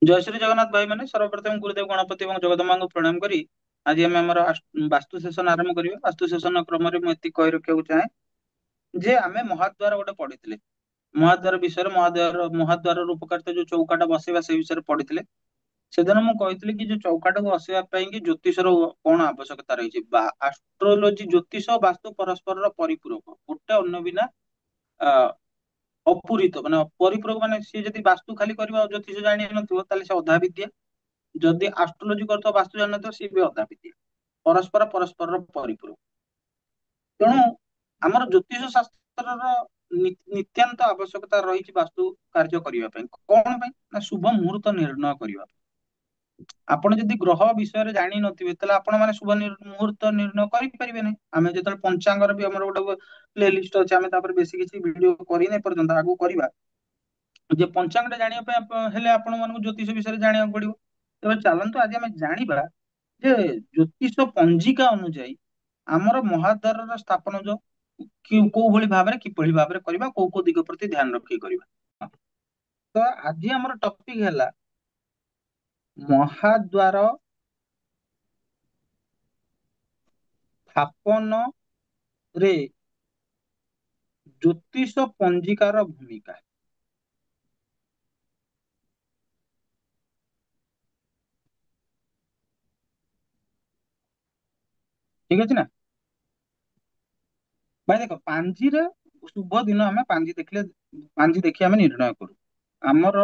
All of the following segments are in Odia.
ଜୟ ଶ୍ରୀ ଜଗନ୍ନାଥ ଭାଇ ମାନେ ସର୍ବପ୍ରଥମ ଗୁରୁଦେବ ଗଣପତି ଏବଂ ଜଗଦମ୍ବାଙ୍କୁ ପ୍ରଣାମ କରି ଆଜି ଆମେ ଆମର ବାସ୍ତୁ ସେସନ ଆରମ୍ଭ କରିବା। ବାସ୍ତୁ ସେସନ କ୍ରମରେ ମୁଁ ଏତିକି କହି ରଖିବାକୁ ଚାହେଁ ଯେ ଆମେ ମହାଦ୍ୱାର ଗୋଟେ ପଢିଥିଲେ। ମହାଦ୍ୱାର ବିଷୟରେ ମହାଦ୍ୱାରର ଉପକାରିତା ଯୋଉ ଚୌକାଟା ବସେଇବା ସେଇ ବିଷୟରେ ପଢିଥିଲେ। ସେଦିନ ମୁଁ କହିଥିଲି କି ଯୋଉ ଚୌକାଟାକୁ ବସେଇବା ପାଇଁ କି ଜ୍ୟୋତିଷର କଣ ଆବଶ୍ୟକତା ରହିଛି ବା ଆଷ୍ଟ୍ରୋଲୋଜି ଜ୍ୟୋତିଷ ବାସ୍ତୁ ପରସ୍ପରର ପରିପୂରକ ଗୋଟେ ଅନ୍ୟ ବିନା ଆ, ଅପୂରିତ ମାନେ ପରିପୂରକ ମାନେ ସିଏ ଯଦି ବାସ୍ତୁ ଖାଲି କରିବ ଆଉ ଜ୍ୟୋତିଷ ଜାଣି ନଥିବ ତାହେଲେ ସେ ଅଧା ବିଦ୍ୟା। ଯଦି ଆଷ୍ଟ୍ରୋଲୋଜି କରୁଥିବ ବାସ୍ତୁ ଜାଣିନଥିବ ସିଏ ବି ଅଧା ବିଦ୍ୟା। ପରସ୍ପରର ପରିପୂରକ। ତେଣୁ ଆମର ଜ୍ୟୋତିଷ ଶାସ୍ତ୍ରର ନିତ୍ୟାନ୍ତ ଆବଶ୍ୟକତା ରହିଛି ବାସ୍ତୁ କାର୍ଯ୍ୟ କରିବା ପାଇଁ। କଣ ପାଇଁ ନା ଶୁଭ ମୁହୂର୍ତ୍ତ ନିର୍ଣ୍ଣୟ କରିବା ପାଇଁ। ଆପଣ ଯଦି ଗ୍ରହ ବିଷୟରେ ଜାଣିନଥିବେ ତାହେଲେ ଆପଣ ମାନେ ଶୁଭ ମୁହୂର୍ତ୍ତ ନିର୍ଣ୍ଣୟ କରିପାରିବେ ନାହିଁ। ଆମେ ଯେତେବେଳେ ପଞ୍ଚାଙ୍ଗର ବି ଆମର ଗୋଟେ ପ୍ଲେ ଲିଷ୍ଟ ଅଛି, ଆମେ ତାପରେ ବେଶୀ କିଛି ଭିଡିଓ କରିନେ ପର୍ଯ୍ୟନ୍ତ ଆଗକୁ କରିବା। ଯେ ପଞ୍ଚାଙ୍ଗଟା ଜାଣିବା ପାଇଁ ହେଲେ ଆପଣ ମାନଙ୍କୁ ଜ୍ୟୋତିଷ ବିଷୟରେ ଜାଣିବାକୁ ପଡିବ। ତେବେ ଚାଲନ୍ତୁ ଆଜି ଆମେ ଜାଣିବା ଯେ ଜ୍ୟୋତିଷ ପଞ୍ଜିକା ଅନୁଯାୟୀ ଆମର ମହାଦ୍ୱାରର ସ୍ଥାପନ ଯୋଉ କୋଉ ଭଳି ଭାବରେ କିଭଳି ଭାବରେ କରିବା, କୋଉ କୋଉ ଦିଗ ପ୍ରତି ଧ୍ୟାନ ରଖି କରିବା। ହଁ। ତ ଆଜି ଆମର ଟପିକ ହେଲା ମହାଦ୍ୱାର ସ୍ଥାପନରେ ଜ୍ୟୋତିଷ ପଞ୍ଜିକାର ଭୂମିକା। ଠିକ ଅଛି ନା ଭାଇ? ଦେଖ, ପାଞ୍ଜିରେ ଶୁଭ ଦିନ ଆମେ ପାଞ୍ଜି ଦେଖିଲେ ପାଞ୍ଜି ଦେଖି ଆମେ ନିର୍ଣ୍ଣୟ କରୁ। ଆମର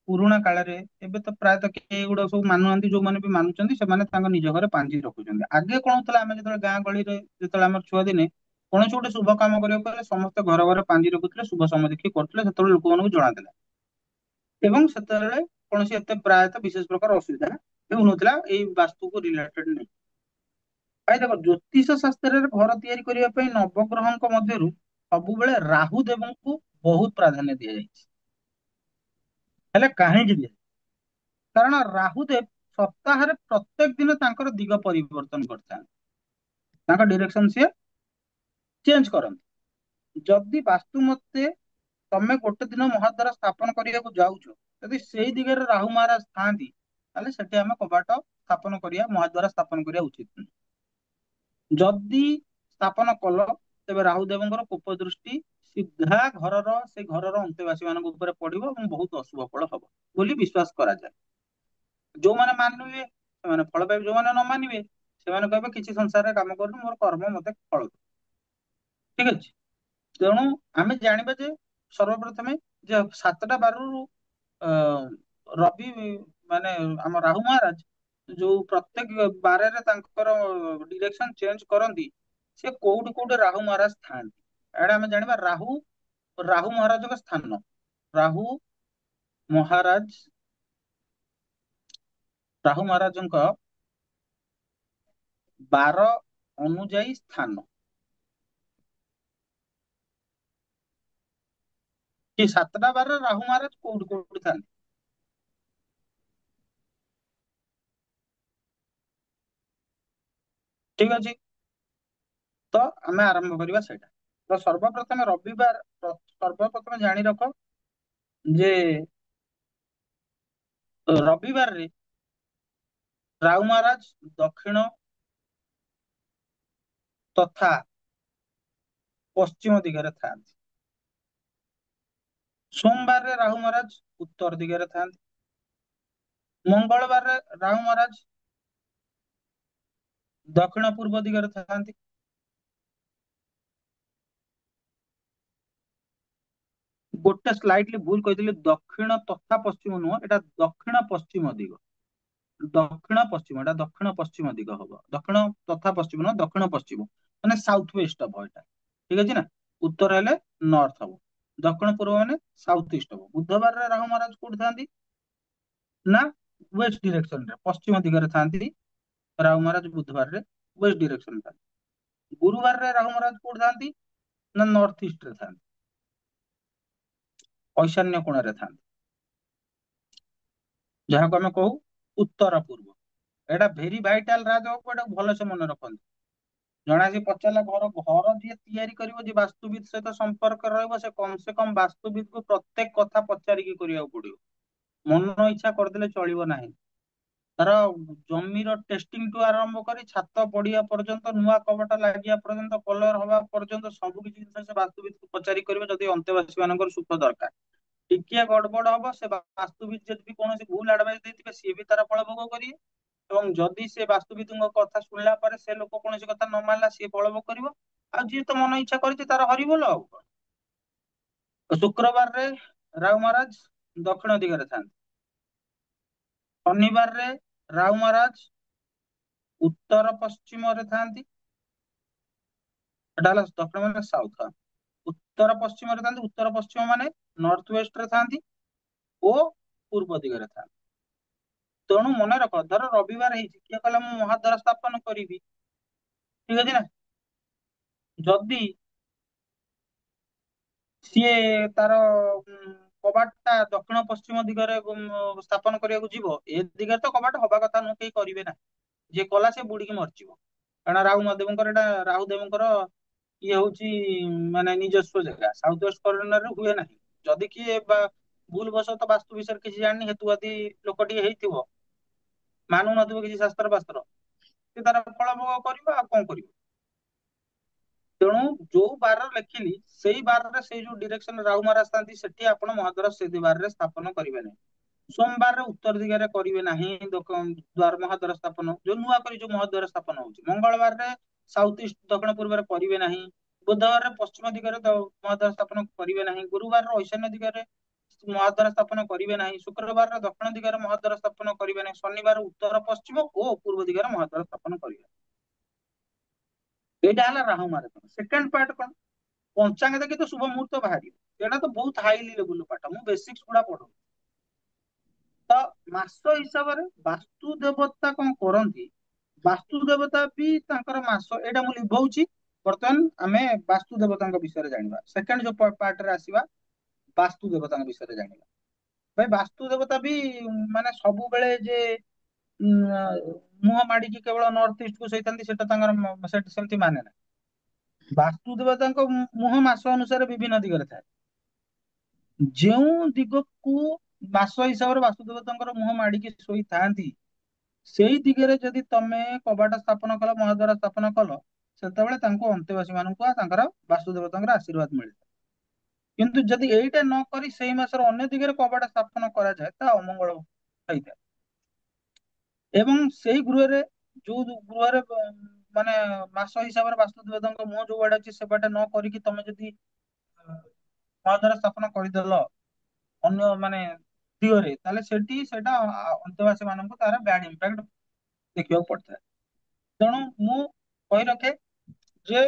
ପୁରୁଣା କାଳରେ, ଏବେ ତ ପ୍ରାୟତଃ କେହି ଏଗୁଡା ସବୁ ମାନୁନାହାନ୍ତି, ଯୋଉମାନେ ବି ମାନୁଛନ୍ତି ସେମାନେ ତାଙ୍କ ନିଜ ଘରେ ପାଞ୍ଜି ରଖୁଛନ୍ତି। ଆଗେ କଣ ହଉଥିଲା, ଆମେ ଯେତେବେଳେ ଗାଁ ଗହଳିରେ ଯେତେବେଳେ ଆମର ଛୁଆ ଦିନେ କୌଣସି ଗୋଟେ ଶୁଭ କାମ କରିବାକୁ ହେଲେ ସମସ୍ତେ ଘର ଘରେ ପାଞ୍ଜି ରଖୁଥିଲେ, ଶୁଭ ସମୟ ଦେଖି କରୁଥିଲେ, ସେତେବେଳେ ଲୋକମାନଙ୍କୁ ଜଣାଥିଲା। ଏବଂ ସେତେବେଳେ କୌଣସି ଏତେ ପ୍ରାୟତଃ ବିଶେଷ ପ୍ରକାର ଅସୁବିଧା ହେଉନଥିଲା ଏଇ ବାସ୍ତୁକୁ ରିଲେଟେଡ ନେଇ। ଭାଇ ଦେଖ, ଜ୍ୟୋତିଷ ଶାସ୍ତ୍ରରେ ଘର ତିଆରି କରିବା ପାଇଁ ନବଗ୍ରହଙ୍କ ମଧ୍ୟରୁ ସବୁବେଳେ ରାହୁ ଦେବଙ୍କୁ ବହୁତ ପ୍ରାଧାନ୍ୟ ଦିଆଯାଇଛି। ହେଲେ କାହିଁକି ଦିଆ? କାରଣ ରାହୁଦେବ ସପ୍ତାହରେ ପ୍ରତ୍ୟେକ ଦିନ ତାଙ୍କର ଦିଗ ପରିବର୍ତ୍ତନ କରିଥାନ୍ତି। ତାଙ୍କ ଡିରେକ୍ସନ ସିଏ ଚେଞ୍ଜ କରନ୍ତି। ଯଦି ବାସ୍ତୁ ମତେ ତମେ ଗୋଟେ ଦିନ ମହାଦ୍ୱାର ସ୍ଥାପନ କରିବାକୁ ଯାଉଛ, ଯଦି ସେଇ ଦିଗରେ ରାହୁ ମହାରାଜ ଥାଆନ୍ତି ତାହେଲେ ସେଠି ଆମେ କବାଟ ସ୍ଥାପନ କରିବା, ମହାଦ୍ୱାର ସ୍ଥାପନ କରିବା ଉଚିତ ନୁହେଁ। ଯଦି ସ୍ଥାପନ କଲ ତେବେ ରାହୁ ଦେବଙ୍କର କୋପ ଦୃଷ୍ଟି ସିଧା ସେ ଘରର ଅନ୍ତେବାସୀ ମାନଙ୍କ ଉପରେ ପଡିବ ଏବଂ ବହୁତ ଅଶୁଭ ଫଳ ହବ ବୋଲି ବିଶ୍ୱାସ କରାଯାଏ। ଯୋଉମାନେ ମାନିବେ ସେମାନେ ଫଳ ପାଇବେ, ଯୋଉମାନେ ନ ମାନିବେ ସେମାନେ କହିବେ କିଛି ସଂସାରରେ କାମ କରୁନି, ମୋର କର୍ମ ମତେ ଫଳ ଦେ। ଠିକ ଅଛି। ତେଣୁ ଆମେ ଜାଣିବା ଯେ ସର୍ବପ୍ରଥମେ ଯେ ସାତଟା ବାରରୁ ଅ ରବି ମାନେ ଆମ ରାହୁ ମହାରାଜ ଯୋଉ ପ୍ରତ୍ୟେକ ବାରରେ ତାଙ୍କର ଡିରେକ୍ସନ ଚେଞ୍ଜ କରନ୍ତି, ସେ କୋଉଠି କୋଉଠି ରାହୁ ମହାରାଜ ଥାଆନ୍ତି। ଏଇଟା ଆମେ ଜାଣିବା। ରାହୁ ମହାରାଜଙ୍କ ସ୍ଥାନ, ରାହୁ ମହାରାଜ ରାହୁ ମହାରାଜଙ୍କ ବାର ଅନୁଯାୟୀ ସ୍ଥାନ କି ସାତଟା ବାରରେ ରାହୁ ମହାରାଜ କୋଉଠି କୋଉଠି ଥାନ୍ତି। ଠିକ ଅଛି। ତ ଆମେ ଆରମ୍ଭ କରିବା ସେଇଟା। ତ ସର୍ବପ୍ରଥମେ ସର୍ବପ୍ରଥମେ ଜାଣି ରଖ ଯେ ରବିବାରରେ ରାହୁ ମହାରାଜ ଦକ୍ଷିଣ ତଥା ପଶ୍ଚିମ ଦିଗରେ ଥାନ୍ତି। ସୋମବାରରେ ରାହୁ ମହାରାଜ ଉତ୍ତର ଦିଗରେ ଥାନ୍ତି। ମଙ୍ଗଳବାରରେ ରାହୁ ମହାରାଜ ଦକ୍ଷିଣ ପୂର୍ବ ଦିଗରେ ଥାନ୍ତି। ଗୋଟେ ସ୍ଲାଇଟଲି ଭୁଲ କହିଥିଲି, ଦକ୍ଷିଣ ତଥା ପଶ୍ଚିମ ନୁହଁ, ଏଟା ଦକ୍ଷିଣ ପଶ୍ଚିମ ଦିଗ। ଦକ୍ଷିଣ ପଶ୍ଚିମ, ଏଟା ଦକ୍ଷିଣ ପଶ୍ଚିମ ଦିଗ ହବ। ଦକ୍ଷିଣ ତଥା ପଶ୍ଚିମ ନୁହଁ, ଦକ୍ଷିଣ ପଶ୍ଚିମ ମାନେ ସାଉଥ ୱେଷ୍ଟ ହବ ଏଟା। ଠିକ ଅଛି ନା? ଉତ୍ତର ହେଲେ ନର୍ଥ ହବ, ଦକ୍ଷିଣ ପୂର୍ବ ମାନେ ସାଉଥ ଇଷ୍ଟ ହବ। ବୁଧବାରରେ ରାହୁ ମହାରାଜ କୋଉଠି ଥାନ୍ତି ନା ୱେଷ୍ଟ ଡିରେକ୍ସନରେ, ପଶ୍ଚିମ ଦିଗରେ ଥାନ୍ତି। ରାହୁ ମହାରାଜ ବୁଧବାରରେ ୱେଷ୍ଟ ଡିରେକ୍ସନ ଥାନ୍ତି। ଗୁରୁବାରରେ ରାହୁ ମହାରାଜ କୋଉଠି ଥାନ୍ତି ନା ନର୍ଥ ଇଷ୍ଟରେ ଥାନ୍ତି, ଈଶାନ୍ୟ କୋଣରେ ଥାନ୍ତି, ଯାହାକୁ ଆମେ କହୁ ଉତ୍ତର ପୂର୍ବ। ଏଇଟା ଭେରି ଭାଇଟାଲ ରାଜ ହବ, ଏଟାକୁ ଭଲସେ ମନେ ରଖନ୍ତୁ। ଜଣେ ଆସି ପଚାରିଲା, ଘର ଘର ଯିଏ ତିଆରି କରିବ, ଯିଏ ବାସ୍ତୁବିଦ ସହିତ ସମ୍ପର୍କ ରହିବ, ସେ କମ ସେ କମ ବାସ୍ତୁବିଦକୁ ପ୍ରତ୍ୟେକ କଥା ପଚାରିକି କରିବାକୁ ପଡିବ। ମନ ଇଚ୍ଛା କରିଦେଲେ ଚଳିବ ନାହିଁ। ତାର ଜମିର ଟେଷ୍ଟିଂ ଠୁ ଆରମ୍ଭ କରି ଛାତ ପଡିବା ପର୍ଯ୍ୟନ୍ତ, ନୂଆ କବାଟ ଲାଗିବା ପର୍ଯ୍ୟନ୍ତ, କଲର ହବା ପର୍ଯ୍ୟନ୍ତ ସବୁ କିଛି ଜିନିଷ ସେ ବାସ୍ତୁବିଦକୁ ପଚାରି କରିବ, ଯଦି ଅନ୍ତେବାସୀ ମାନଙ୍କର ସୁଖ ଦରକାର। ଟିକିଏ ଗଡବଡ ହବ, ସେ ବାସ୍ତୁବିଦ ଯଦି ବି କୌଣସି ଭୁଲ ଆଡଭାଇସ ଦେଇଥିବେ ସିଏ ବି ତାର ଫଳ ଭୋଗ କରିବେ। ଏବଂ ଯଦି ସେ ବାସ୍ତୁବିଦଙ୍କ କଥା ଶୁଣିଲା ପରେ ସେ ଲୋକ କୌଣସି କଥା ନ ମାନିଲା, ସିଏ ଫଳ ଭୋଗ କରିବ। ଆଉ ଯିଏ ତ ମନ ଇଚ୍ଛା କରିଛି ତାର ହରିବୋଲ ଆଉ କଣ। ତ ଶୁକ୍ରବାରରେ ରାହୁ ମହାରାଜ ଦକ୍ଷିଣ ଦିଗରେ ଥାନ୍ତି। ଶନିବାରରେ ରାହୁ ମହାରାଜ ଉତ୍ତର ପଶ୍ଚିମରେ ଥାନ୍ତି। ଏଟା ହେଲା ଦକ୍ଷିଣ ମାନେ ସାଉଥ। ଉତ୍ତର ପଶ୍ଚିମରେ ଥାନ୍ତି। ଉତ୍ତର ପଶ୍ଚିମ ମାନେ ନର୍ଥ ୱେଷ୍ଟରେ ଥାନ୍ତି ଓ ପୂର୍ବ ଦିଗରେ ଥାନ୍ତି। ତେଣୁ ମନେ ରଖ, ଧର ରବିବାର ହେଇଛି, କିଏ କହିଲା ମୁଁ ମହାଦ୍ୱାର ସ୍ଥାପନ କରିବି, ଠିକ ଅଛି ନା। ଯଦି ସିଏ ତାର କବାଟ ଟା ଦକ୍ଷିଣ ପଶ୍ଚିମ ଦିଗରେ ସ୍ଥାପନ କରିବାକୁ ଯିବ, ଏ ଦିଗରେ ତ କବାଟ ହବା କଥା ନୁହଁ, କେହି କରିବେ ନା। ଯିଏ କଲା ସେ ବୁଡିକି ମରିଯିବ। କାରଣ ରାହୁ ମହାଦେବଙ୍କର ଏଟା, ରାହୁ ଦେବଙ୍କର ଇଏ ହଉଛି ମାନେ ନିଜସ୍ୱ ଜାଗା। ସାଉଥ ୱେଷ୍ଟ କର୍ଣ୍ଣରରେ ହୁଏ ନାହିଁ। ଯଦି କିଏ ବା ଭୁଲ ବଶତଃ ବାସ୍ତୁ ବିଷୟରେ କିଛି ଜାଣିନି ହେତୁବାଦୀ ଲୋକ ଟିକେ ହେଇଥିବ, ମାନୁ ନଥିବ କିଛି ଶାସ୍ତ୍ର ଫାସ୍ତ୍ର, ସେ ତାର ଫଳ ଭୋଗ କରିବ ଆଉ କଣ କରିବ। ତେଣୁ ଯୋଉ ବାର ଲେଖିଲି ସେଇ ବାରରେ, ସେଇ ଯୋଉ ଡିରେକ୍ସନ ରାହୁ ମହାରାଜ ଥାନ୍ତି, ସେଠି ଆପଣ ମହାଦ୍ୱାର ସେଇ ବାରରେ ସ୍ଥାପନ କରିବେ ନାହିଁ। ସୋମବାରରେ ଉତ୍ତର ଦିଗରେ କରିବେ ନାହିଁ ଦ୍ୱାର ମହାଦ୍ୱାର ସ୍ଥାପନ, ଯୋଉ ନୂଆ କରି ଯୋଉ ମହାଦ୍ୱାର ସ୍ଥାପନ ହଉଛି। ମଙ୍ଗଳବାରରେ ସାଉଥ ଇଷ୍ଟ ଦକ୍ଷିଣ ପୂର୍ବରେ କରିବେ ନାହିଁ। ବୁଧବାରରେ ପଶ୍ଚିମ ଦିଗରେ ମହାଦ୍ୱାର ସ୍ଥାପନ କରିବେ ନାହିଁ। ଗୁରୁବାରର ଈଶାନ୍ୟ ଦିଗରେ ମହାଦ୍ୱାର ସ୍ଥାପନ କରିବେ ନାହିଁ। ଶୁକ୍ରବାରର ଦକ୍ଷିଣ ଦିଗରେ ମହାଦ୍ୱାର ସ୍ଥାପନ କରିବେ ନାହିଁ। ଶନିବାର ଉତ୍ତର ପଶ୍ଚିମ ଓ ପୂର୍ବ ଦିଗରେ ମହାଦ୍ୱାର ସ୍ଥାପନ କରିବେ। ଏଇଟା ହେଲା ରାହୁ ମହାରାଜ। ସେକେଣ୍ଡ ପାର୍ଟ କଣ, ପଞ୍ଚାଙ୍ଗ ଦେଖି ତ ଶୁଭ ମୁହୂର୍ତ୍ତ ବାହାରିବ। ଏଇଟା ତ ବହୁତ ହାଇଲି ଲେବୁଲ ପାଠ, ମୁଁ ବେସିକ୍ସ ଗୁଡା ପଢୁଛି। ତ ମାସ ହିସାବରେ ବାସ୍ତୁ ଦେବତା କଣ କରନ୍ତି, ବାସ୍ତୁ ଦେବତା ବି ତାଙ୍କର ମାସ, ଏଇଟା ମୁଁ ଲିଭଉଛି। ବର୍ତ୍ତମାନ ଆମେ ବାସ୍ତୁ ଦେବତାଙ୍କ ବିଷୟରେ ଜାଣିବା। ସେକେଣ୍ଡ ଯୋଉ ପାର୍ଟରେ ଆସିବା, ବାସ୍ତୁ ଦେବତାଙ୍କ ବିଷୟରେ ଜାଣିବା। ଭାଇ ବାସ୍ତୁ ଦେବତା ବି ମାନେ ସବୁବେଳେ ଯେ ମୁହଁ ମାଡିକି କେବଳ ନର୍ଥ ଇଷ୍ଟ କୁ ଶୋଇଥାନ୍ତି, ସେଟା ତାଙ୍କର ସେମିତି ମାନେ ନାହିଁ। ବାସ୍ତୁ ଦେବତାଙ୍କ ମୁହଁ ମାସ ଅନୁସାରେ ବିଭିନ୍ନ ଦିଗରେ ଥାଏ। ଯେଉଁ ଦିଗକୁ ମାସ ହିସାବରେ ବାସ୍ତୁଦେବତାଙ୍କର ମୁହଁ ମାଡିକି ଶୋଇଥାନ୍ତି, ସେଇ ଦିଗରେ ଯଦି ତମେ କବାଟ ସ୍ଥାପନ କଲ, ମହାଦ୍ୱାର ସ୍ଥାପନ କଲ, ସେତେବେଳେ ତାଙ୍କୁ ଅନ୍ତେବାସୀ ମାନଙ୍କୁ ତାଙ୍କର ବାସ୍ତୁଦେବତାଙ୍କର ଆଶୀର୍ବାଦ ମିଳିଥାଏ। କିନ୍ତୁ ଯଦି ଏଇଟା ନ କରି ସେଇ ମାସର ଅନ୍ୟ ଦିଗରେ କବାଟ ସ୍ଥାପନ କରାଯାଏ, ତା ଅମଙ୍ଗଳ ହେଇଥାଏ। ଏବଂ ସେଇ ଗୃହରେ, ଯୋଉ ଗୃହରେ ମାନେ ମାସ ହିସାବରେ ବାସ୍ତୁଦେବତାଙ୍କ ମୁହଁ ଯୋଉ ଆଡେ ଅଛି ସେବାଟେ ନ କରିକି ତମେ ଯଦି ମହାଦ୍ୱାର ସ୍ଥାପନ କରିଦେଲ ଅନ୍ୟ ମାନେ ଦିଗରେ, ତାହେଲେ ସେଠି ସେଇଟା ଅନ୍ତେବାସୀ ମାନଙ୍କୁ ତାର ବ୍ୟାଡ ଇମ୍ପାକ୍ଟ ଦେଖିବାକୁ ପଡିଥାଏ। ତେଣୁ ମୁଁ କହି ରଖେ ଯେ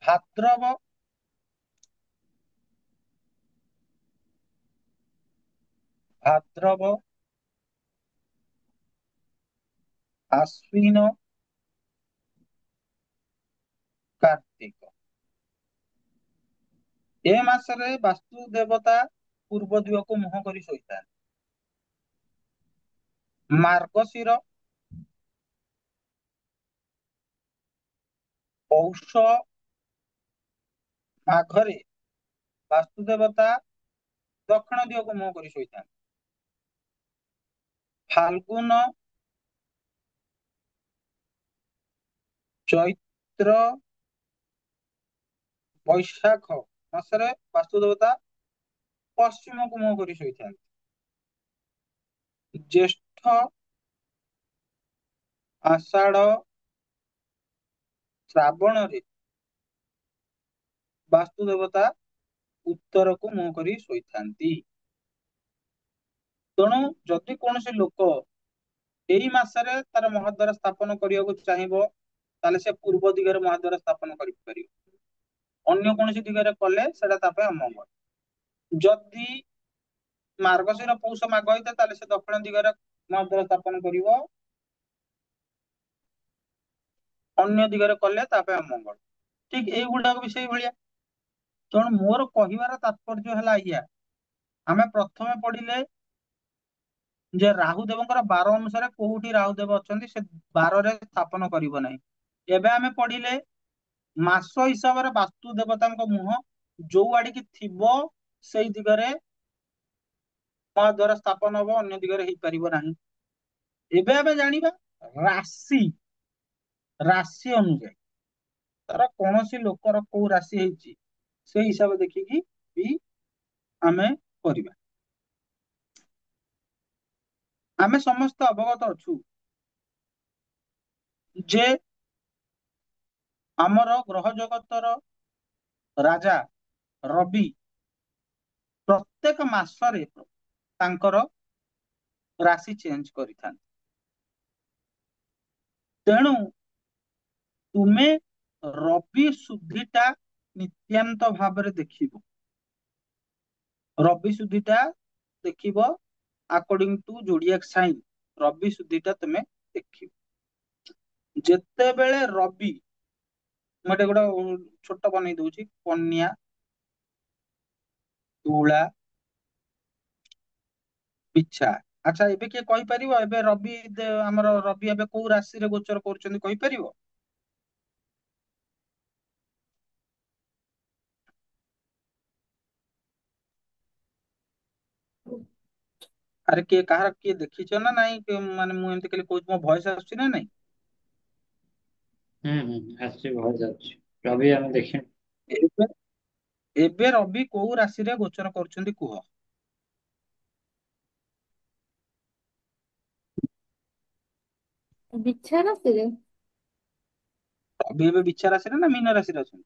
ଭାଦ୍ରବ, ଭାଦ୍ରବ, ଆଶ୍ୱିନ, କାର୍ତ୍ତିକ, ଏ ମାସରେ ବାସ୍ତୁ ଦେବତା ପୂର୍ବ ଦିଗକୁ ମୁହଁ କରି ଶୋଇଥାନ୍ତି। ମାର୍ଗଶିର, ପୌଷ, ମାଘରେ ବାସ୍ତୁ ଦେବତା ଦକ୍ଷିଣ ଦିଗକୁ ମୁହଁ କରି ଶୋଇଥାନ୍ତି। ଫାଲ୍ଗୁନ, ଚୈତ୍ର, ବୈଶାଖ ମାସରେ ବାସ୍ତୁ ଦେବତା ପଶ୍ଚିମକୁ ମୁହଁ କରି ଶୋଇଥାନ୍ତି। ଜ୍ୟେଷ୍ଠ, ଆଷାଢ, ଶ୍ରାବଣରେ ବାସ୍ତୁ ଦେବତା ଉତ୍ତରକୁ ମୁହଁ କରି ଶୋଇଥାନ୍ତି। ତେଣୁ ଯଦି କୌଣସି ଲୋକ ଏଇ ମାସରେ ତାର ମହାଦ୍ୱାର ସ୍ଥାପନ କରିବାକୁ ଚାହିଁବ, ତାହେଲେ ସେ ପୂର୍ବ ଦିଗରେ ମହାଦ୍ୱାର ସ୍ଥାପନ କରିପାରିବ। ଅନ୍ୟ କୌଣସି ଦିଗରେ କଲେ ସେଟା ତା ପାଇଁ ଅମଙ୍ଗଳ। ଯଦି ମାର୍ଗଶିର, ପୌଷ, ମାଘ ହେଇଥାଏ, ତାହେଲେ ସେ ଦକ୍ଷିଣ ଦିଗରେ ମହାଦ୍ୱାର ସ୍ଥାପନ କରିବ। ଅନ୍ୟ ଦିଗରେ କଲେ ତା ପାଇଁ ଅମଙ୍ଗଳ। ଠିକ ଏଇଗୁଡାକ ବି ସେଇ ଭଳିଆ। ତେଣୁ ମୋର କହିବାର ତାତ୍ପର୍ଯ୍ୟ ହେଲା ଏଇଆ, ଆମେ ପ୍ରଥମେ ପଢିଲେ ଯେ ରାହୁ ଦେବଙ୍କର ବାର ଅନୁସାରେ କୋଉଠି ରାହୁ ଦେବ ଅଛନ୍ତି ସେ ବାରରେ ସ୍ଥାପନ କରିବ ନାହିଁ। ଏବେ ଆମେ ପଢିଲେ ମାସ ହିସାବରେ ବାସ୍ତୁ ଦେବତାଙ୍କ ମୁହଁ ଯୋଉ ଆଡିକି ଥିବ ସେଇ ଦିଗରେ ମହାଦ୍ୱାର ସ୍ଥାପନ ହବ, ଅନ୍ୟ ଦିଗରେ ହେଇପାରିବ ନାହିଁ। ଏବେ ଆମେ ଜାଣିବା ରାଶି, ରାଶି ଅନୁଯାୟୀ ତାର କୌଣସି ଲୋକର କୋଉ ରାଶି ହେଇଛି ସେଇ ହିସାବ ଦେଖିକି ବି ଆମେ କରିବା। ଆମେ ସମସ୍ତେ ଅବଗତ ଅଛୁ ଯେ ଆମର ଗ୍ରହ ଜଗତର ରାଜା ରବି ପ୍ରତ୍ୟେକ ମାସରେ ତାଙ୍କର ରାଶି ଚେଞ୍ଜ କରିଥାନ୍ତି। ତେଣୁ ତୁମେ ରବି ଶୁଦ୍ଧିଟା ନିତ୍ୟାନ୍ତ ଭାବରେ ଦେଖିବ। ରବି ଶୁଦ୍ଧିଟା ଦେଖିବ ଆକର୍ଡିଂ ଟୁ ଜୋଡିଆକ ସାଇନ, ରବି ଶୁଦ୍ଧିଟା ତୁମେ ଦେଖିବ। ଯେତେବେଳେ ରବି, ମୁଁ ଏଠି ଗୋଟେ ଛୋଟ ବନେଇ ଦଉଛି, କନ୍ୟା, ତୁଳା, ବିଛା। ଆଚ୍ଛା ଏବେ କିଏ କହିପାରିବ ଏବେ ରବି ଆମର ରବି ଏବେ କୋଉ ରାଶିରେ ଗୋଚର କରୁଛନ୍ତି କହିପାରିବ? ଆରେ କିଏ କାହାର କିଏ ଦେଖିଛ ନା ନାଇଁ ମାନେ ମୁଁ ଏମିତି ଖାଲି କହୁଛି, ମୋ ଭଏସ ଆସୁଛି ନା ନାଇଁ? ଆସୁଛି, ଭଏସ ଆସୁଛି। ରବି ଆମେ ଦେଖିନୁ। ଏବେ ଏବେ ରବି କୋଉ ରାଶିରେ ଗୋଚର କରୁଛନ୍ତି କୁହ? ବିଛା ରାଶିରେ। ରବି ଏବେ ବିଛା ରାଶିରେ ନା ମୀନ ରାଶିରେ ଅଛନ୍ତି?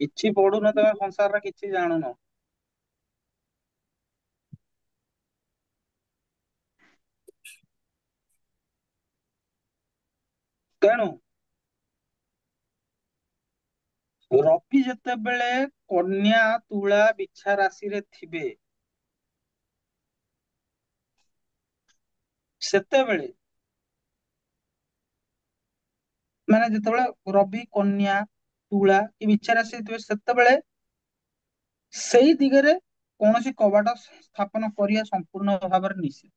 କିଛି ପଢୁନ ତମେ, ସଂସାରରେ କିଛି ଜାଣୁନ। ତେଣୁ ରବି ଯେତେବେଳେ କନ୍ୟା, ତୁଳା, ବିଛା ରାଶିରେ ଥିବେ ସେତେବେଳେ, ମାନେ ଯେତେବେଳେ ରବି କନ୍ୟା, ତୁଳା କି ବିଛା ରାଶିରେ ଥିବେ ସେତେବେଳେ ସେଇ ଦିଗରେ କୌଣସି କବାଟ ସ୍ଥାପନ କରିବା ସମ୍ପୂର୍ଣ୍ଣ ଭାବରେ ନିଷେଧ।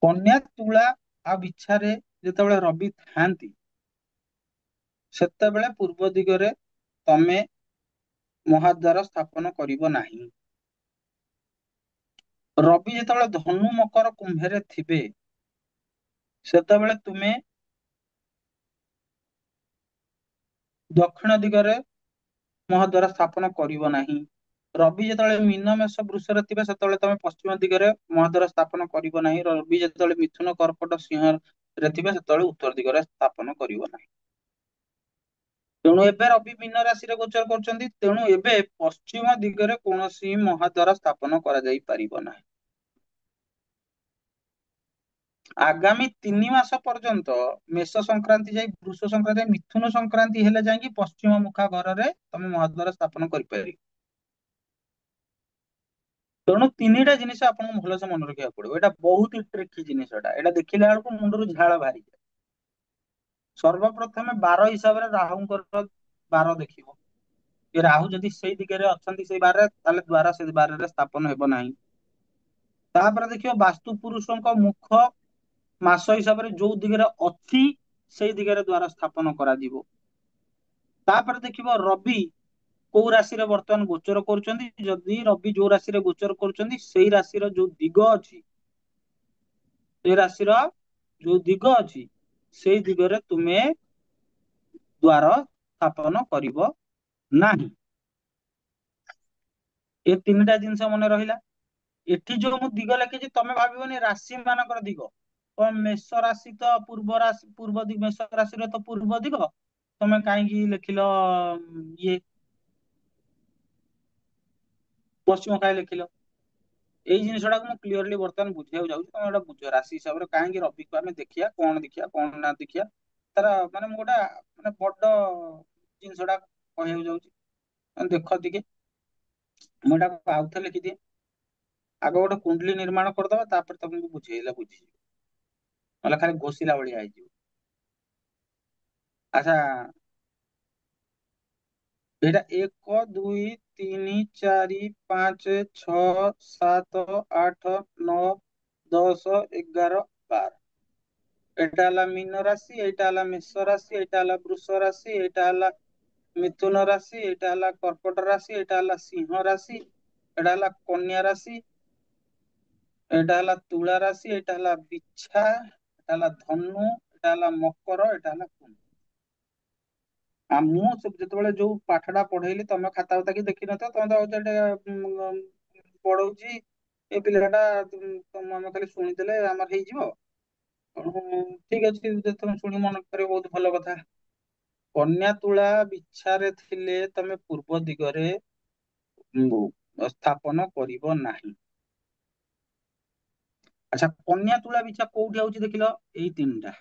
କନ୍ୟା, ତୁଳା ଆଉ ବିଛାରେ ଯେତେବେଳେ ରବି ଥାଆନ୍ତି ସେତେବେଳେ ପୂର୍ବ ଦିଗରେ ତମେ ମହାଦ୍ୱାର ସ୍ଥାପନ କରିବ ନାହିଁ। ରବି ଯେତେବେଳେ ଧନୁ, ମକର, କୁମ୍ଭରେ ଥିବେ ସେତେବେଳେ ତୁମେ ଦକ୍ଷିଣ ଦିଗରେ ମହାଦ୍ୱାର ସ୍ଥାପନ କରିବ ନାହିଁ। ରବି ଯେତେବେଳେ ମୀନ, ମେଷ, ବୃଷରେ ଥିବେ ସେତେବେଳେ ତମେ ପଶ୍ଚିମ ଦିଗରେ ମହାଦ୍ୱାର ସ୍ଥାପନ କରିବ ନାହିଁ। ରବି ଯେତେବେଳେ ମିଥୁନ, କର୍କଟ, ସିଂହରେ ଥିବେ ସେତେବେଳେ ଉତ୍ତର ଦିଗରେ ସ୍ଥାପନ କରିବ ନାହିଁ। ତେଣୁ ଏବେ ରବି ମୀନ ରାଶିରେ ଗୋଚର କରୁଛନ୍ତି, ତେଣୁ ଏବେ ପଶ୍ଚିମ ଦିଗରେ କୌଣସି ମହାଦ୍ୱାର ସ୍ଥାପନ କରାଯାଇ ପାରିବ ନାହିଁ। ଆଗାମୀ 3 ମାସ ପର୍ଯ୍ୟନ୍ତ, ମେଷ ସଂକ୍ରାନ୍ତି ଯାଇ ବୃଷ ସଂକ୍ରାନ୍ତି ଯାଇ ମିଥୁନ ସଂକ୍ରାନ୍ତି ହେଲେ ଯାଇକି ପଶ୍ଚିମ ମୁଖା ଘରରେ ତମେ ମହାଦ୍ୱାର ସ୍ଥାପନ କରିପାରିବ। ତେଣୁ ତିନିଟା ଜିନିଷ ଆପଣଙ୍କୁ ଭଲସେ ମନେ ରଖିବାକୁ ପଡିବ। ଏଇଟା ବହୁତ ଟ୍ରିକି ଜିନିଷ, ଏଇଟା ଦେଖିଲା ବେଳକୁ ମୁଣ୍ଡରୁ ଝାଳ ବାହାରିଯାଏ। ସର୍ବପ୍ରଥମେ ବାର ହିସାବରେ ରାହୁଙ୍କର ବାର ଦେଖିବ। ଏ ରାହୁ ଯଦି ସେଇ ଦିଗରେ ଅଛନ୍ତି ସେଇ ବାରରେ, ତାହେଲେ ଦ୍ୱାର ସେ ବାରରେ ସ୍ଥାପନ ହେବ ନାହିଁ। ତାପରେ ଦେଖିବ ବାସ୍ତୁ ପୁରୁଷଙ୍କ ମୁଖ ମାସ ହିସାବରେ ଯୋଉ ଦିଗରେ ଅଛି ସେଇ ଦିଗରେ ଦ୍ୱାର ସ୍ଥାପନ କରାଯିବ। ତାପରେ ଦେଖିବ ରବି କୋଉ ରାଶିରେ ବର୍ତ୍ତମାନ ଗୋଚର କରୁଛନ୍ତି, ଯଦି ରବି ଯୋଉ ରାଶିରେ ଗୋଚର କରୁଛନ୍ତି ସେଇ ରାଶିର ଯୋଉ ଦିଗ ଅଛି, ସେଇ ରାଶିର ଯୋଉ ଦିଗ ଅଛି ସେଇ ଦିଗରେ ତୁମେ ଦ୍ୱାର ସ୍ଥାପନ କରିବ ନାହିଁ। ଏ ତିନିଟା ଜିନିଷ ମନେ ରହିଲା। ଏଠି ଯୋଉ ମୁଁ ଦିଗ ଲେଖିଛି ତମେ ଭାବିବନି ରାଶି ମାନଙ୍କର ଦିଗ, କଣ ମେଷ ରାଶି ତ ପୂର୍ବ ରାଶି, ମେଷ ରାଶିର ତ ପୂର୍ବ ଦିଗ, ତମେ କାହିଁକି ଲେଖିଲ ଇଏ ପଶ୍ଚିମ କାହିଁ ଲେଖିଲ? ଏଇ ଜିନିଷଟାକୁ ମୁଁ କ୍ଲିୟରଲି ବର୍ତ୍ତମାନ ବୁଝିବାକୁ ଯାଉଛି, ତମେ ଗୋଟେ ବୁଝ ରାଶି ହିସାବରେ କାହିଁକି ରବିକୁ ଆମେ ଦେଖିବା, କଣ ନା ଦେଖିବା, ତାର ମାନେ ମୁଁ ଗୋଟେ ମାନେ ବଡ ଜିନିଷଟା କହିବାକୁ ଯାଉଛି। ଦେଖ ଟିକେ, ମୁଁ ଏଟାକୁ ଆଉଥରେ ଲେଖିଦିଏ। ଆଗ ଗୋଟେ କୁଣ୍ଡଲି ନିର୍ମାଣ କରିଦବା, ତାପରେ ତମକୁ ବୁଝେଇଲେ ବୁଝିଯିବ, ନହେଲେ ଖାଲି ଘୋଷିଲା ଭଳିଆ ହେଇଯିବ। ଆଚ୍ଛା, ଏଇଟା 1 2 3 4 5 6 7 8 9 10 11 12। ଏଇଟା ହେଲା ମୀନ ରାଶି, ଏଇଟା ହେଲା ମେଷ ରାଶି, ଏଇଟା ହେଲା ବୃଷ ରାଶି, ଏଇଟା ହେଲା ମିଥୁନ ରାଶି, ଏଇଟା ହେଲା କର୍କଟ ରାଶି, ଏଇଟା ହେଲା ସିଂହ ରାଶି, ଏଇଟା ହେଲା କନ୍ୟା ରାଶି, ଏଇଟା ହେଲା ତୁଳା ରାଶି, ଏଇଟା ହେଲା ବିଛା, ଏଇଟା ହେଲା ଧନୁ, ଏଇଟା ହେଲା ମକର, ଏଇଟା ହେଲା କୁମ୍ଭ। ଆଉ ମୁଁ ଯେତେବେଳେ ଯୋଉ ପାଠଟା ପଢେଇଲି ତମେ ଖାତା ଖାତା କି ଦେଖିନଥିବ, ତମେ ତ କହୁଛ ଏଇଟା ପଢଉଛି ଏ ପିଲାଟା, ତମେ ଖାଲି ଶୁଣିଦେଲେ ଆମର ହେଇଯିବ। ଠିକ ଅଛି, ଯଦି ତମେ ଶୁଣି ମନେ କରିବ ବହୁତ ଭଲ କଥା। କନ୍ୟା ତୁଳା ବିଛାରେ ଥିଲେ ତମେ ପୂର୍ବ ଦିଗରେ ସ୍ଥାପନ କରିବ ନାହିଁ। ଆଚ୍ଛା, କନ୍ୟା ତୁଳା ବିଛା କୋଉଠି ହଉଛି ଦେଖିଲ? ଏଇ ତିନିଟା।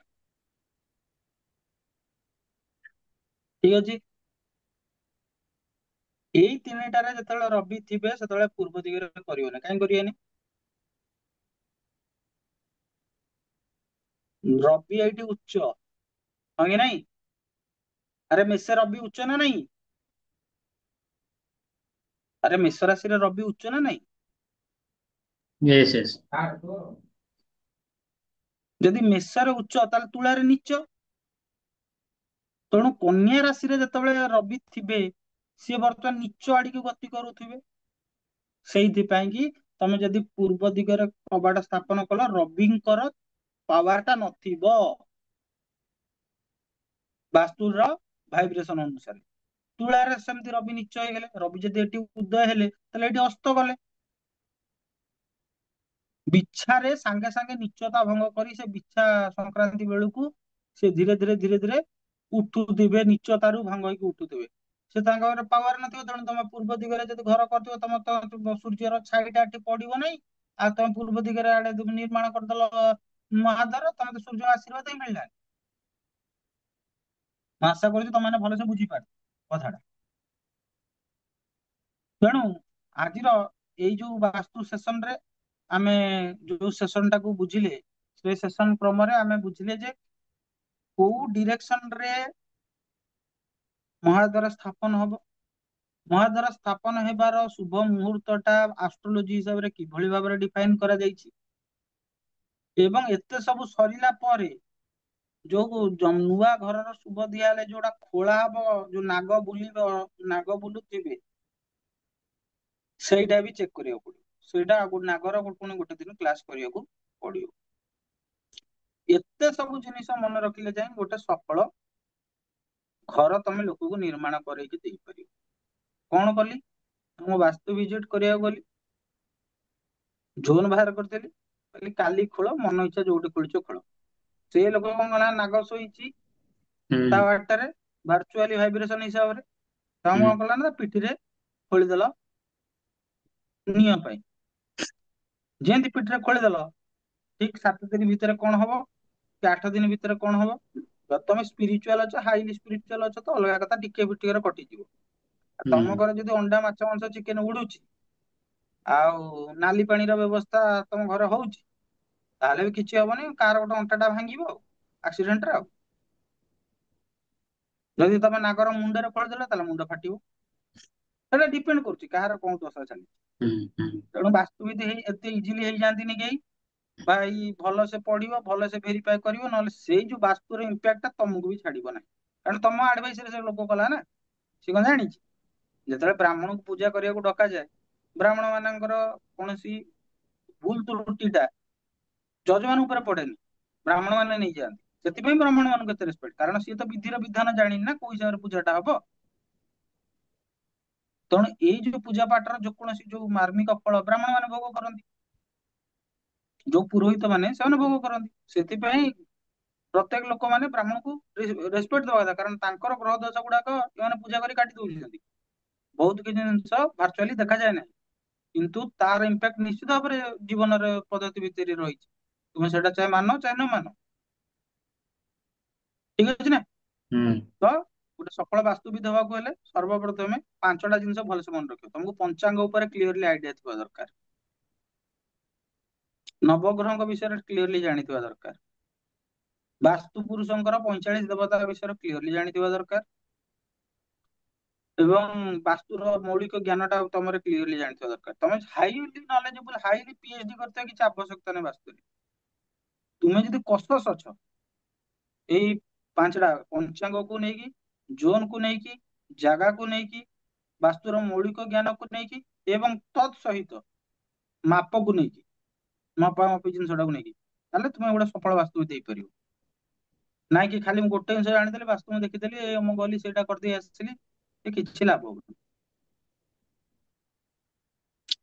ଠିକ ଅଛି, ଏଇ ତିନିଟାରେ ଯେତେବେଳେ ରବି ଥିବେ ସେତେବେଳେ ପୂର୍ବ ଦିଗରେ କରିବନି। କାହିଁ କରିବେନି? ରବି ଏଇଠି ଉଚ୍ଚ, ହଁ କି ନାଇଁ? ଆରେ ମେଷ ରବି ଉଚ୍ଚ ନା ନାଇଁ? ଆରେ ମେଷ ରାଶିରେ ରବି ଉଚ୍ଚ ନା ନାଇଁ? Yes yes. ଯଦି ମେଷରେ ଉଚ୍ଚ ତାହେଲେ ତୁଳାରେ ନିଚ। ତେଣୁ କନ୍ୟା ରାଶିରେ ଯେତେବେଳେ ରବି ଥିବେ ସିଏ ବର୍ତ୍ତମାନ ନିଚ ଆଡିକି ଗତି କରୁଥିବେ। ସେଇଥିପାଇଁ କି ତମେ ଯଦି ପୂର୍ବ ଦିଗରେ କବାଟ ସ୍ଥାପନ କଲ, ରବିଙ୍କର ପାୱାର ଟା ନଥିବ ବାସ୍ତୁର ଭାଇବ୍ରେସନ ଅନୁସାରେ। ତୁଳାରେ ସେମିତି ରବି ନିଚ ହେଇଗଲେ, ରବି ଯଦି ଏଠି ଉଦୟ ହେଲେ ତାହେଲେ ଏଠି ଅସ୍ତ ଗଲେ। ବିଛାରେ ସାଙ୍ଗେ ସାଙ୍ଗେ ନିଚତା ଭଙ୍ଗ କରି ସେ ବିଛା ସଂକ୍ରାନ୍ତି ବେଳକୁ ସେ ଧୀରେ ଧୀରେ ଧୀରେ ଧୀରେ ଉଠୁଥିବେ, ନିଚତାରୁ ଭଙ୍ଗ ହେଇକି ଉଠୁଥିବେ। ସେ ତାଙ୍କର ପାୱାର ନଥିବ, ତେଣୁ ତମେ ପୂର୍ବ ଦିଗରେ ଯଦି ଘର କରିଥିବ ତମ ତ ସୂର୍ଯ୍ୟର ଛାଇଟା ଏଠି ପଡିବ ନାହିଁ। ଆଉ ତମେ ପୂର୍ବ ଦିଗରେ ଆଡେ ନିର୍ମାଣ କରିଦେଲ ମହାଦ୍ୱାର, ତମେ ତ ସୂର୍ଯ୍ୟ ଆଶୀର୍ବାଦ ହିଁ ମିଳିଲାନି। ମୁଁ ଆଶା କରୁଛି ତମେ ଭଲସେ ବୁଝିପାର କଥାଟା। ତେଣୁ ଆଜିର ଏଇ ଯୋଉ ବାସ୍ତୁ ସେସନରେ ଆମେ ଯୋଉ ସେସନ ଟାକୁ ବୁଝିଲେ, ସେ ସେସନ କ୍ରମରେ ଆମେ ବୁଝିଲେ ଯେ କୋଉ ଡିରେକ୍ସନ ରେ ମହାଦ୍ୱାର ସ୍ଥାପନ ହବ, ମହାଦ୍ୱାର ସ୍ଥାପନ ହେବାର ଶୁଭ ମୁହୂର୍ତ୍ତ ଟା ଆଷ୍ଟ୍ରୋଲୋଜି ହିସାବରେ କିଭଳି ଭାବରେ ଡିଫାଇନ କରାଯାଇଛି, ଏବଂ ଏତେ ସବୁ ସରିଲା ପରେ ଯୋଉ ନୂଆ ଘରର ଶୁଭ ଦିଆହେଲେ ଯୋଉଟା ଖୋଳା ହବ, ଯୋଉ ନାଗ ବୁଲିବ, ନାଗ ବୁଲୁଥିବେ, ସେଇଟା ବି ଚେକ୍ କରିବାକୁ ପଡିବ। ସେଇଟା ନାଗର ପୁଣି ଗୋଟେ ଦିନ କ୍ଲାସ କରିବାକୁ ପଡିବ। ଏତେ ସବୁ ଜିନିଷ ମନେ ରଖିଲେ ଯାଇ ଗୋଟେ ସଫଳ ଘର ତମେ ଲୋକକୁ ନିର୍ମାଣ କରେଇକି ଦେଇପାରିବ। କଣ କଲି? ମୁଁ ବାସ୍ତୁ ଭିଜିଟ କରିବାକୁ ଗଲି, ଜୋନ ବାହାର କରିଦେଲି, କହିଲି କାଲି ଖୋଳ, ମନ ଇଚ୍ଛା ଯୋଉଠି ଖୋଳୁଛ ଖୋଳ। ସେ ଲୋକ କଣ କଲା, ନାଗ ଶୋଇଛି ତା हम्म ବାଟରେ ଭାର୍ଚୁଆଲି ଭାଇବ୍ରେସନ ହିସାବରେ, ତମେ हम्म କଣ କଲା ନା ପିଠିରେ ଖୋଳିଦେଲ ନିଆଁ ପାଇଁ। ଯେମିତି ପିଠିରେ ଖୋଳିଦେଲ, ଠିକ 7 ଦିନ ଭିତରେ କଣ ହବ କି 8 ଦିନ ଭିତରେ କଣ ହବ? ଯଦି ତମେ ସ୍ପିରିଚୁଆଲ ଅଛ, ହାଇଲି ସ୍ପିରିଚୁଆଲ ଅଛ ତ ଅଲଗା କଥା, ଟିକେ ଫିଟିକରେ କଟିଯିବ। ଆଉ ତମ हम्म ଘରେ ଯଦି ଅଣ୍ଡା, ମାଛ, ମାଂସ, ଚିକେନ ଉଡୁଛି ଆଉ ନାଲି ପାଣିର ବ୍ୟବସ୍ଥା ତମ ଘରେ ହଉଛି, ତାହେଲେ ବି କିଛି ହବନି, କାହାର ଗୋଟେ ଅଣ୍ଟା ଟା ଭାଙ୍ଗିବ ଆଉ ଆକ୍ସିଡେଣ୍ଟରେ ଆଉ। ଯଦି ତମେ ନାଗର ମୁଣ୍ଡରେ ଖୋଳିଦେଲ ତାହେଲେ ମୁଣ୍ଡ ଫାଟିବ। ସେଟା ଡିପେଣ୍ଡ କରୁଛି କାହାର କଣ ଦଶା ଚାଲିଛି। हम्म। ତେଣୁ ବାସ୍ତୁବିଦ ଏତେ ଇଜିଲି ହେଇଯାଆନ୍ତିନି କେହି। ଭାଇ ଭଲ ସେ ପଢିବ, ଭଲ ସେ ଭେରିଫାଏ କରିବ, ନହେଲେ ସେଇ ଯୋଉ ବାସ୍ତୁର ଇମ୍ପାକ୍ଟ ଟା ତମକୁ ବି ଛାଡିବ ନାହିଁ। କାରଣ ତମ ଆଡଭାଇସରେ ସେ ଲୋକ କଲା ନା, ସେ କଣ ଜାଣିଛି? ଯେତେବେଳେ ବ୍ରାହ୍ମଣଙ୍କୁ ପୂଜା କରିବାକୁ ଡକାଯାଏ, ବ୍ରାହ୍ମଣ ମାନଙ୍କର କୌଣସି ଭୁଲ ତ୍ରୁଟି ଟା ଜଜ ମାନଙ୍କ ଉପରେ ପଡେନି, ବ୍ରାହ୍ମଣ ମାନେ ନେଇଯାଆନ୍ତି। ସେଥିପାଇଁ ବ୍ରାହ୍ମଣ ମାନଙ୍କୁ ଏତେ ରେସପେକ୍ଟ, କାରଣ ସିଏ ତ ବିଧିର ବିଧାନ ଜାଣିନି ନା କୋଉ ହିସାବରେ ପୂଜାଟା ହବ। ତେଣୁ ଏଇ ଯୋଉ ପୂଜା ପାଠର ଯେକୌଣସି ଯୋଉ ମାର୍ମିକ ଫଳ ବ୍ରାହ୍ମଣ ମାନେ ଭୋଗ କରନ୍ତି, ଯୋଉ ପୁରୋହିତ ମାନେ ସେମାନେ ଭୋଗ କରନ୍ତି। ସେଥିପାଇଁ ପ୍ରତ୍ୟେକ ଲୋକମାନେ ବ୍ରାହ୍ମଣକୁ ରେସପେକ୍ଟ ଦବା କଥା, କାରଣ ତାଙ୍କର ଗ୍ରହ ଦୋଷ ଗୁଡାକ ଏମାନେ ପୂଜା କରି କାଟି ଦଉଛନ୍ତି। ବହୁତ କିଛି ଜିନିଷ ଭାର୍ଚୁଆଲି ଦେଖାଯାଏ ନାହିଁ, କିନ୍ତୁ ତାର ଇମ୍ପାକ୍ଟ ନିଶ୍ଚିତ ଭାବରେ ଜୀବନରେ ପଦ୍ଧତି ଭିତରେ ରହିଛି। ତୁମେ ସେଇଟା ଚାହେ ମାନ ଚାହେ ନ ମାନ, ଠିକ ଅଛି ନା? हम्म ତ ଗୋଟେ ସଫଳ ବାସ୍ତୁବିଦ ହବାକୁ ହେଲେ ସର୍ବପ୍ରଥମେ 5ଟା ଜିନିଷ ଭଲସେ ମନେ ରଖିବ। ତମକୁ ପଞ୍ଚାଙ୍ଗ ଉପରେ କ୍ଲିୟରଲି ଆଇଡିଆ ଥିବା ଦରକାର, ନବଗ୍ରହଙ୍କ ବିଷୟରେ କ୍ଲିୟରଲି ଜାଣିଥିବା ଦରକାର, ବାସ୍ତୁ ପୁରୁଷଙ୍କର 45 ଦେବତା ବିଷୟରେ କ୍ଲିୟରଲି ଜାଣିଥିବା ଦରକାର, ଏବଂ ବାସ୍ତୁର ମୌଳିକ ଜ୍ଞାନ ଟା ତମର କ୍ଲିୟରଲି ଜାଣିଥିବା ଦରକାର। ତମେ ହାଇଲି ନଲେଜେବଲ, ହାଇଲି ପିଏଚଡି କରିଥିବା କିଛି ଆବଶ୍ୟକତା ନାହିଁ ବାସ୍ତୁରେ। ତୁମେ ଯଦି କସସ୍ ଅଛ ଏଇ 5ଟା ପଞ୍ଚାଙ୍ଗକୁ ନେଇକି, ଜୋନକୁ ନେଇକି, ଜାଗାକୁ ନେଇକି, ବାସ୍ତୁର ମୌଳିକ ଜ୍ଞାନକୁ ନେଇକି, ଏବଂ ତତ୍ ସହିତ ମାପକୁ ନେଇକି, ମାପି ଜିନିଷଟାକୁ ନେଇକି, ତାହେଲେ ତୁମେ ଗୋଟେ ସଫଳ ବାସ୍ତୁ ଦେଇପାରିବ। ନାଇଁ କି ଖାଲି ମୁଁ ଗୋଟେ ଜିନିଷ ଜାଣିଦେଲି, ବାସ୍ତୁ ମୁଁ ଦେଖିଦେଲି, ମୁଁ ଗଲି ସେଇଟା କରିଦେଇ ଆସିଲି, ଏ କିଛି ଲାଭ ହବନି।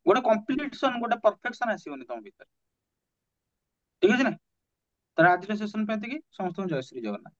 ଗୋଟେ କମ୍ପ୍ଲିଟସନ, ଗୋଟେ ପରଫେକ୍ସନ ଆସିବନି ତମ ଭିତରେ। ଠିକ ଅଛି ନା? ତାହେଲେ ଆଜିର ସେସନ ପାଇଁ ଏତିକି। ସମସ୍ତଙ୍କୁ ଜୟ ଶ୍ରୀ ଜଗନ୍ନାଥ।